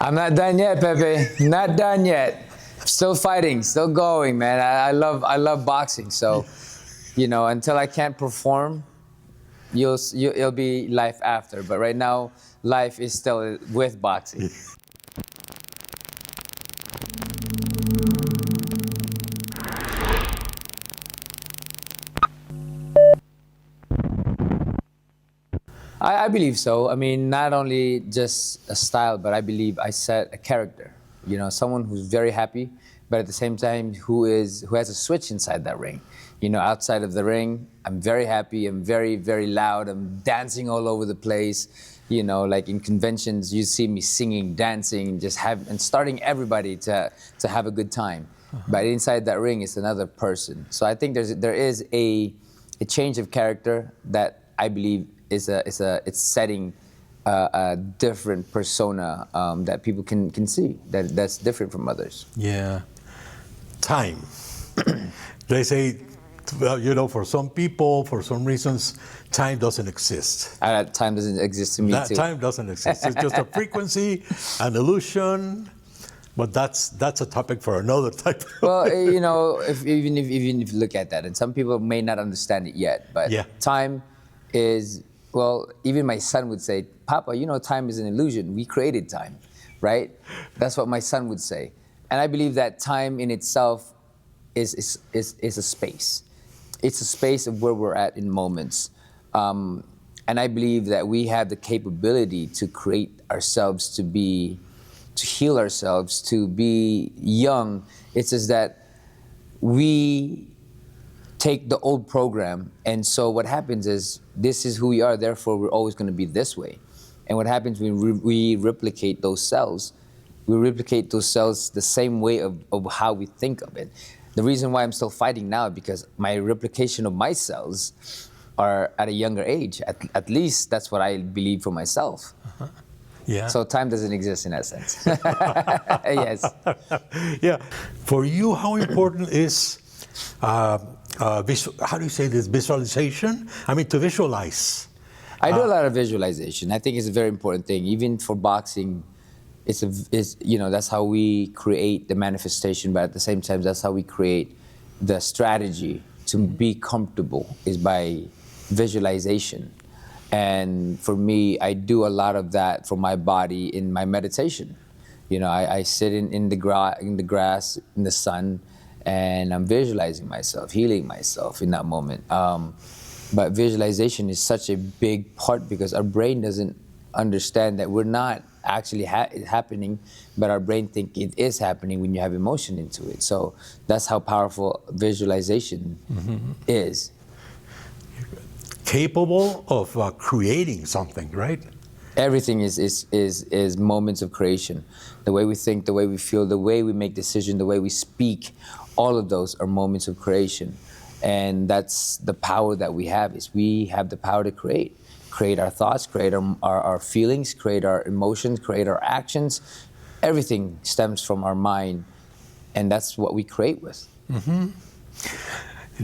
I'm not done yet, Pepe. Not done yet. Still fighting, still going, man. I love boxing. So, until I can't perform, it'll be life after. But right now, life is still with boxing. I believe so. I mean, not only just a style, but I believe I set a character. Someone who's very happy, but at the same time who has a switch inside that ring. Outside of the ring, I'm very happy. I'm very, very loud. I'm dancing all over the place. Like in conventions, you see me singing, dancing, and starting everybody to have a good time. But inside that ring is another person. So I think there is a change of character that I believe it's setting a different persona that people can see that's different from others. Yeah. Time. They say, well, for some people, for some reasons, time doesn't exist. Time doesn't exist to me too. Time doesn't exist. It's just a frequency, an illusion. But that's a topic for another type. Well, even if you look at that, and some people may not understand it yet, but yeah. Time is, well, even my son would say, Papa, time is an illusion. We created time, right? That's what my son would say. And I believe that time in itself is a space. It's a space of where we're at in moments. And I believe that we have the capability to create ourselves to heal ourselves, to be young. It's just that we take the old program, and so what happens is, this is who we are, therefore we're always going to be this way. And what happens when we replicate those cells, the same way of how we think of it. The reason why I'm still fighting now is because my replication of my cells are at a younger age. At least that's what I believe for myself. Yeah. So time doesn't exist in that sense. Yes. Yeah. For you, how important is, how do you say this, visualization? I mean, to visualize. I do a lot of visualization. I think it's a very important thing. Even for boxing, that's how we create the manifestation, but at the same time, that's how we create the strategy to be comfortable, is by visualization. And for me, I do a lot of that for my body in my meditation. I sit in the grass, in the sun, and I'm visualizing myself, healing myself in that moment. But visualization is such a big part because our brain doesn't understand that we're not actually happening, but our brain thinks it is happening when you have emotion into it. So that's how powerful visualization is. Capable of creating something, right? Everything is moments of creation. The way we think, the way we feel, the way we make decisions, the way we speak, all of those are moments of creation. And that's the power that we have, is we have the power to create our thoughts, create our feelings, create our emotions, create our actions. Everything stems from our mind, and that's what we create with. Mm-hmm.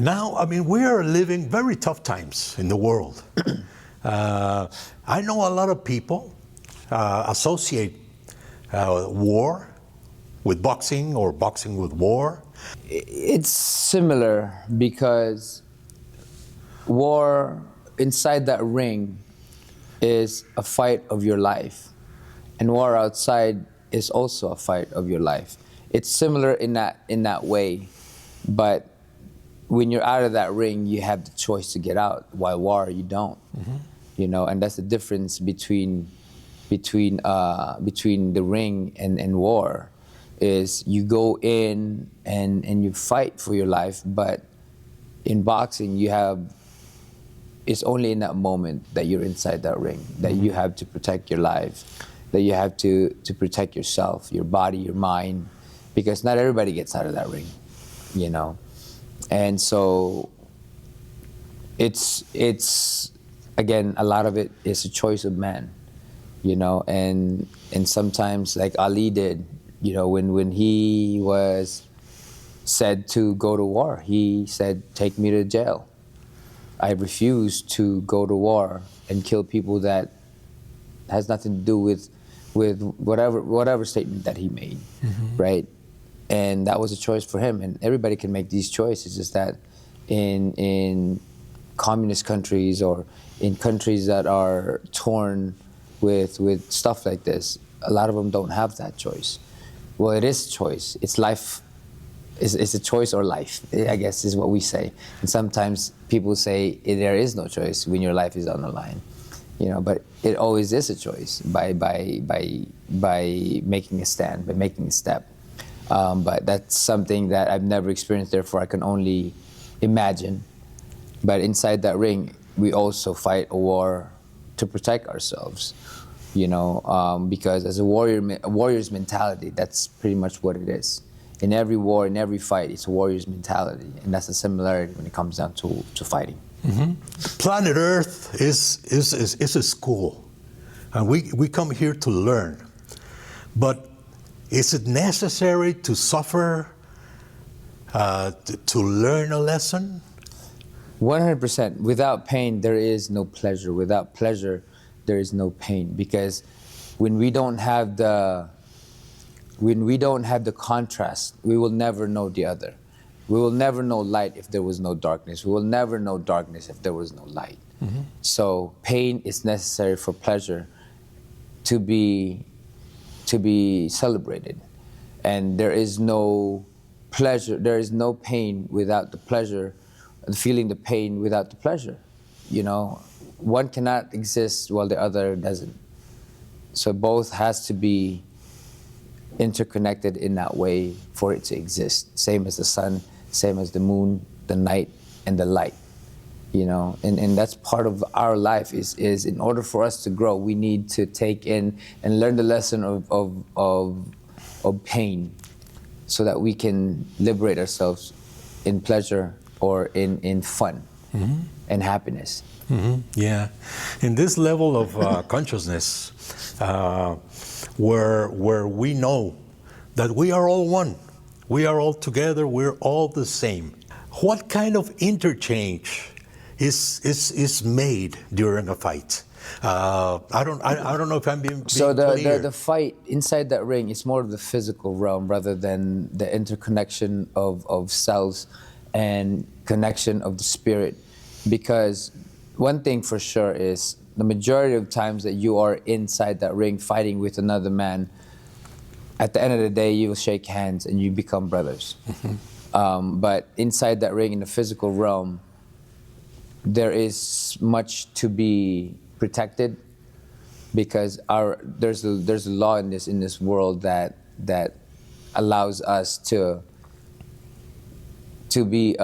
Now, I mean, we are living very tough times in the world. I know a lot of people associate war with boxing, or boxing with war. It's similar, because war inside that ring is a fight of your life, and war outside is also a fight of your life. It's similar in that way, but when you're out of that ring, you have the choice to get out. While war, you don't. And that's the difference between the ring and war. Is you go in and you fight for your life, but in boxing it's only in that moment that you're inside that ring, that you have to protect your life, that you have to protect yourself, your body, your mind, because not everybody gets out of that ring, And so it's again, a lot of it is a choice of man, and sometimes, like Ali did, when he was said to go to war, he said, "Take me to jail. I refuse to go to war and kill people that has nothing to do with with whatever statement that he made, right? And that was a choice for him. And everybody can make these choices. Just that in communist countries or in countries that are torn with stuff like this, a lot of them don't have that choice. Well, it is choice. It's life. It's a choice or life, I guess, is what we say. And sometimes people say there is no choice when your life is on the line, you know. But it always is a choice by making a stand, by making a step. But that's something that I've never experienced. Therefore, I can only imagine. But inside that ring, we also fight a war to protect ourselves, you know, because as a warrior's mentality, that's pretty much what it is. In every war, in every fight, it's a warrior's mentality, and that's the similarity when it comes down to fighting. Planet Earth is a school, and we come here to learn. But is it necessary to suffer to learn a lesson? 100%. Without pain, there is no pleasure. Without pleasure, there is no pain. Because when we don't have the contrast, we will never know the other. We will never know light if there was no darkness. We will never know darkness if there was no light. So pain is necessary for pleasure to be celebrated. And there is no pleasure, there is no pain without the pleasure, feeling the pain without the pleasure. You know, one cannot exist while the other doesn't. So both has to be interconnected in that way for it to exist. Same as the sun, same as the moon, the night, and the light. You know, and that's part of our life is in order for us to grow, we need to take in and learn the lesson of pain so that we can liberate ourselves in pleasure or in fun and happiness. Yeah. In this level of consciousness, where we know that we are all one, we are all together, we're all the same. What kind of interchange is made during a fight? I don't know if I'm being So clear. the fight inside that ring is more of the physical realm rather than the interconnection of cells and connection of the spirit. Because one thing for sure is the majority of times that you are inside that ring fighting with another man, at the end of the day, you will shake hands and you become brothers. But inside that ring, in the physical realm, there is much to be protected because there's a law in this world that allows us to be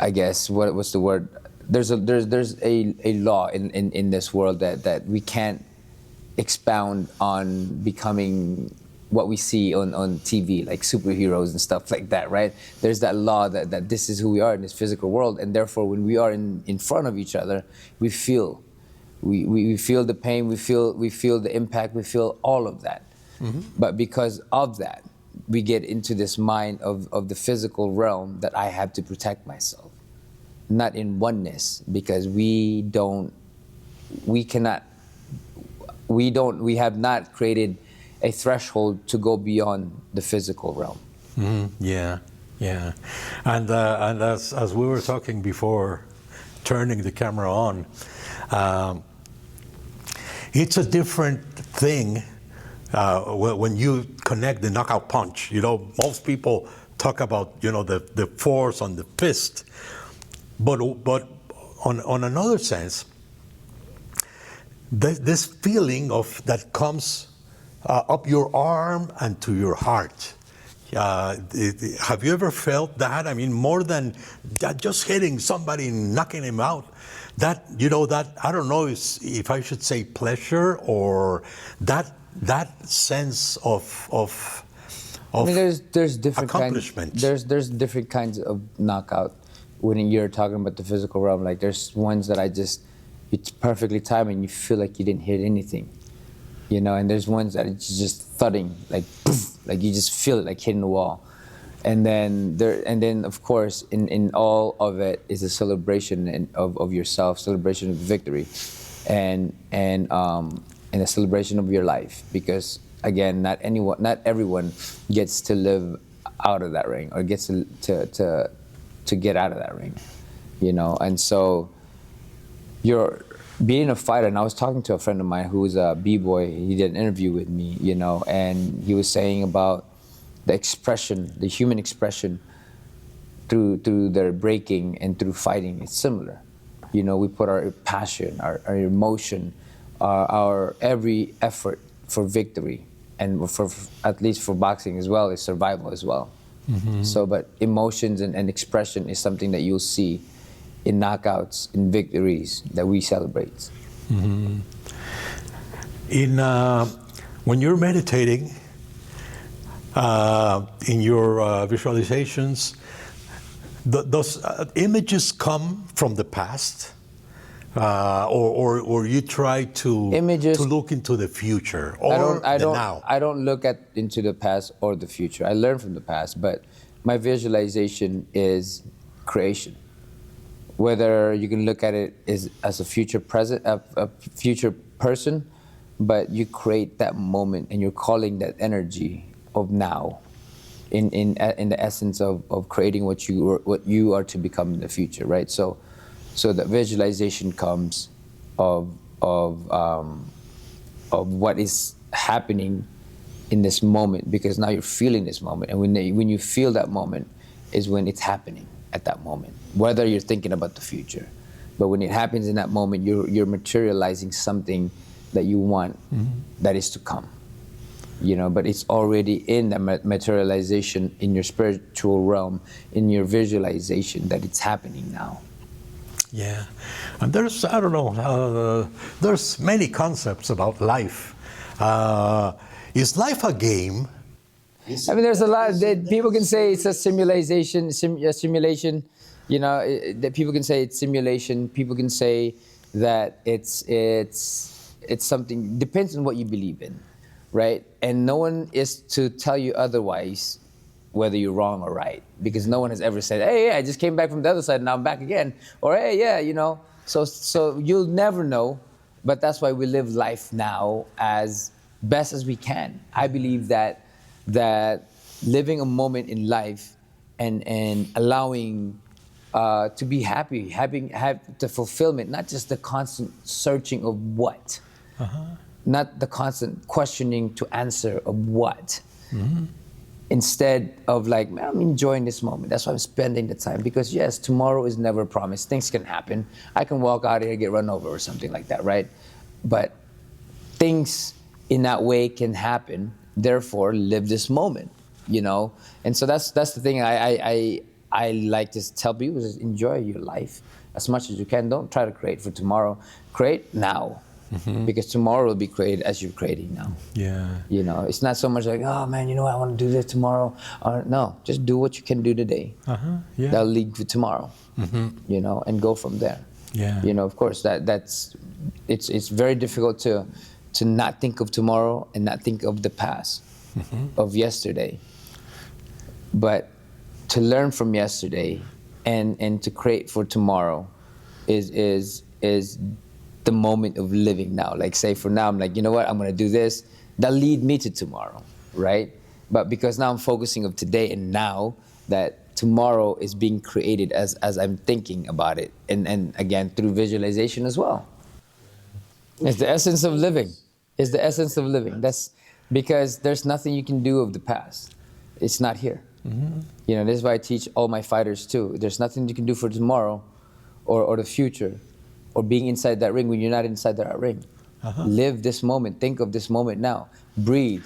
I guess what's the word? There's a law in this world that we can't expound on becoming what we see on TV, like superheroes and stuff like that, right? There's that law that this is who we are in this physical world, and therefore when we are in front of each other, we feel the pain, we feel the impact, we feel all of that. But because of that, we get into this mind of the physical realm that I have to protect myself, not in oneness, because we have not created a threshold to go beyond the physical realm. Yeah. And as we were talking before, turning the camera on, it's a different thing when you connect the knockout punch. You know, most people talk about, you know, the force on the fist, but on another sense, this feeling of that comes up your arm and to your heart. Have you ever felt that? I mean, more than just hitting somebody and knocking him out. That, you know, that, I don't know if I should say pleasure or that sense of I mean, there's different accomplishment. There's different kinds of knockout when you're talking about the physical realm. Like there's ones that it's perfectly timed and you feel like you didn't hit anything, you know. And there's ones that it's just thudding, like poof, like you just feel it like hitting the wall. And then of course in all of it is a celebration of yourself, celebration of victory, and and a celebration of your life, because again, not everyone gets to live out of that ring, or gets to get out of that ring, you know. And so you're being a fighter. And I was talking to a friend of mine who was a b-boy. He did an interview with me, you know, and he was saying about the expression, the human expression through their breaking and through fighting. It's similar, you know. We put our passion, our emotion, our every effort for victory, and for, at least for boxing as well, is survival as well. So, but emotions and expression is something that you'll see in knockouts, in victories that we celebrate. In when you're meditating, in your visualizations, those images come from the past, or you try to look into the future, or the now? I don't look into the past or the future. I learn from the past, but my visualization is creation. Whether you can look at it as a future future person, but you create that moment and you're calling that energy of now, in the essence of creating what you are to become in the future, right? So the visualization comes of what is happening in this moment, because now you're feeling this moment, and when you feel that moment is when it's happening at that moment, whether you're thinking about the future. But when it happens in that moment, you're materializing something that you want, that is to come, you know. But it's already in the materialization in your spiritual realm, in your visualization, that it's happening now. Yeah, and there's, I don't know, there's many concepts about life. Is life a game? I mean, there's a lot that people can say it's a simulation, you know, that people can say it's simulation. People can say that it's something, depends on what you believe in, right? And no one is to tell you otherwise, whether you're wrong or right, because no one has ever said, hey, yeah, I just came back from the other side and now I'm back again, or hey, yeah, you know. So you'll never know, but that's why we live life now as best as we can. I believe that living a moment in life and allowing to be happy, have the fulfillment, not just the constant searching of what, not the constant questioning to answer of what. Instead of like, man, I'm enjoying this moment. That's why I'm spending the time, because yes, tomorrow is never promised. Things can happen. I can walk out here and get run over or something like that, right? But things in that way can happen. Therefore, live this moment, you know. And so that's the thing I like to tell people, is enjoy your life as much as you can. Don't try to create for tomorrow. Create now, because tomorrow will be created as you're creating now. Yeah. You know, it's not so much like, oh man, you know what, I want to do this tomorrow. No, just do what you can do today. Yeah. That'll lead to tomorrow. You know, and go from there. Yeah. You know, of course, it's very difficult to not think of tomorrow and not think of the past, of yesterday. But to learn from yesterday and to create for tomorrow is the moment of living now. Like, say for now, I'm like, you know what, I'm gonna do this. That'll lead me to tomorrow, right? But because now I'm focusing of today and now, that tomorrow is being created as I'm thinking about it. And again, through visualization as well. It's the essence of living. It's the essence of living. That's because there's nothing you can do of the past. It's not here. You know, this is why I teach all my fighters too. There's nothing you can do for tomorrow or the future, or being inside that ring when you're not inside that ring. Live this moment. Think of this moment now. Breathe,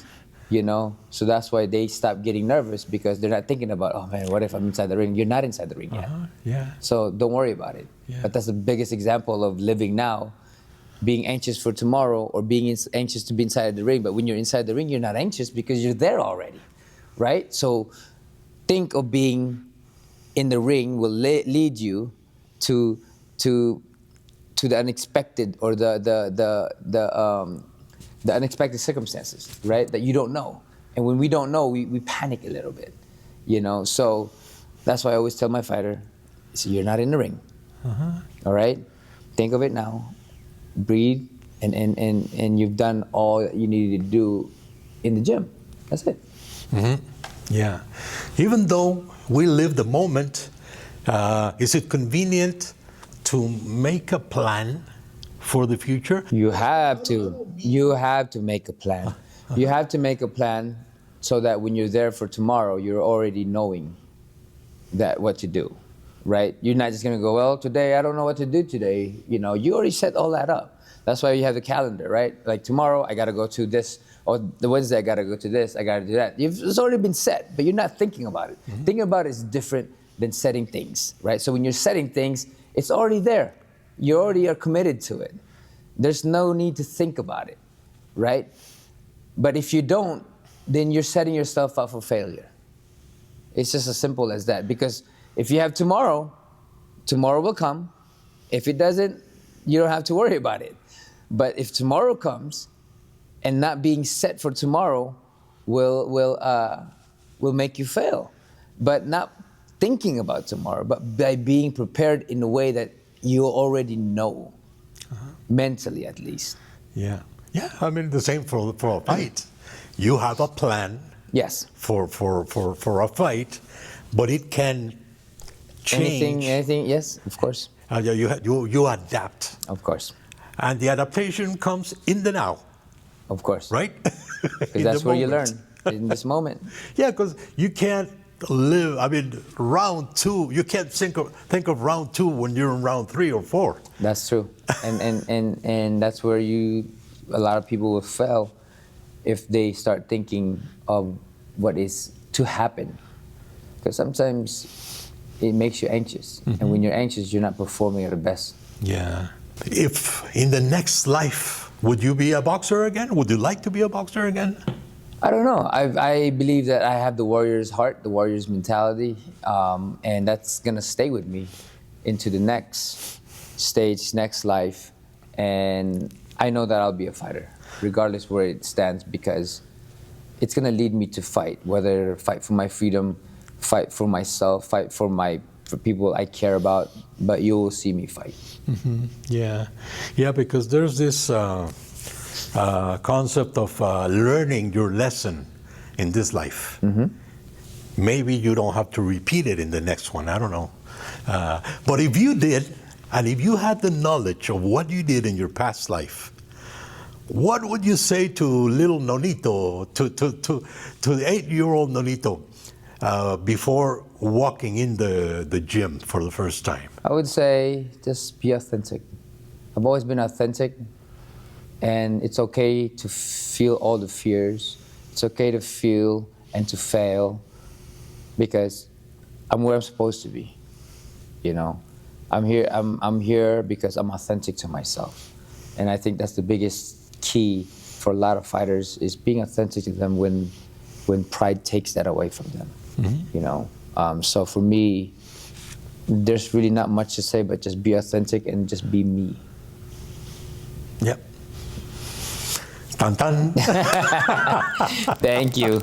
you know. So that's why they stop getting nervous, because they're not thinking about, oh man, what if I'm inside the ring? You're not inside the ring yet. Yeah. So don't worry about it. But that's the biggest example of living now. Being anxious for tomorrow, or being anxious to be inside the ring. But when you're inside the ring, you're not anxious because you're there already, right? So think of being in the ring will lead you to the unexpected, or the unexpected circumstances, right? That you don't know. And when we don't know, we panic a little bit, you know? So that's why I always tell my fighter, so you're not in the ring, all right? Think of it now. Breathe, and you've done all you needed to do in the gym. That's it. Yeah. Even though we live the moment, is it convenient to make a plan for the future? You have to. You have to make a plan. You have to make a plan so that when you're there for tomorrow, you're already knowing that what to do, right? You're not just gonna go, well, today I don't know what to do today. You know, you already set all that up. That's why you have the calendar, right? Like tomorrow I gotta go to this, or the Wednesday I gotta go to this, I gotta do that. It's already been set, but you're not thinking about it. Thinking about it is different than setting things, right? So when you're setting things, it's already there. You already are committed to it. There's no need to think about it, right? But if you don't, then you're setting yourself up for failure. It's just as simple as that. Because if you have tomorrow, tomorrow will come. If it doesn't, you don't have to worry about it. But if tomorrow comes, and not being set for tomorrow will make you fail. But not thinking about tomorrow, but by being prepared in a way that you already know, mentally at least. Yeah. Yeah, I mean, the same for a fight. You have a plan Yes. for a fight, but it can change. Anything, yes, of course. You adapt. Of course. And the adaptation comes in the now, Of course. right? Because that's where you learn, in this moment. Yeah, because you can't live, I mean, round two, you can't think of round two when you're in round 3 or 4. That's true. And that's where a lot of people will fail if they start thinking of what is to happen. Because sometimes it makes you anxious. And when you're anxious, you're not performing at the best. Yeah. If in the next life, would you be a boxer again? Would you like to be a boxer again? I don't know. I believe that I have the warrior's heart, the warrior's mentality, and that's going to stay with me into the next stage, next life. And I know that I'll be a fighter, regardless where it stands, because it's going to lead me to fight, whether fight for my freedom, fight for myself, fight for people I care about, but you will see me fight. Yeah. Yeah, because there's this concept of learning your lesson in this life. Maybe you don't have to repeat it in the next one, I don't know. But if you did, and if you had the knowledge of what you did in your past life, what would you say to little Nonito, to the 8-year-old Nonito, before walking in the gym for the first time? I would say just be authentic. I've always been authentic, and it's okay to feel all the fears. It's okay to feel and to fail, because I'm where I'm supposed to be. You know, I'm here because I'm authentic to myself, and I think that's the biggest key for a lot of fighters, is being authentic to them when pride takes that away from them. You know, so for me, there's really not much to say, but just be authentic and just be me. Yep. Tan tan. Thank you.